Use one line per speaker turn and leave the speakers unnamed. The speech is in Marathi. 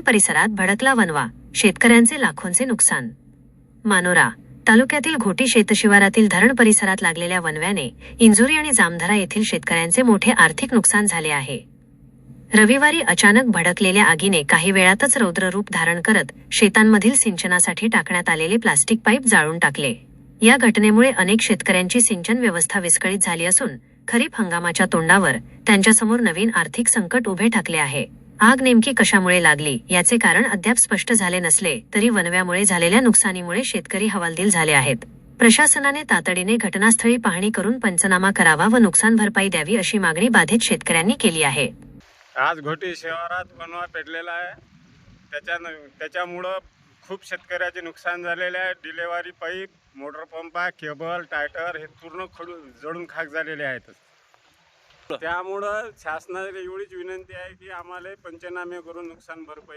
परिसरात भडकला वणवा, शेतकऱ्यांचे लाखोंचे नुकसान। मानोरा तालुक्यातील घोटी शेतशिवारातील धरण परिसरात लागलेल्या वणव्याने इंजुरी आणि जामधारा येथील शेतकऱ्यांचे मोठे आर्थिक नुकसान झाले आहे। रविवारी अचानक भडकलेल्या आगीने काही वेळातच रौद्र रूप धारण करत शेतांमधील सिंचनासाठी टाकण्यात आलेले प्लास्टिक पाईप जाळून टाकले। या घटनेमुळे अनेक शेतकऱ्यांची सिंचन व्यवस्था विस्कळीत झाली असून खरीप हंगामाच्या तोंडावर त्यांच्यासमोर नवीन आर्थिक संकट उभे ठाकले आहे। आग नेमकी कशामुळे लागली याचे कारण अद्याप स्पष्ट झाले नसले तरी वणव्यामुळे झालेल्या नुकसानीमुळे शेतकरी हवालदिल झाले आहेत। प्रशासनाने तातडीने घटनास्थळी पाहणी करून पंचनामा करावा व नुकसान भरपाई द्यावी अशी मागणी बाधित शेतकऱ्यांनी केली आहे।
आज घोटी शहरात वणवा पेटलेला आहे। त्याच्यामुळं खूप शेतकऱ्याचे नुकसान झालेले आहे। Delivery pipe, motor pump, cable, टायटर हे पूर्ण जळून खाक झालेले आहेत। त्यामुळं शासनाला एवढीच विनंती आहे की आम्हाला पंचनामे करून नुकसान भरपाई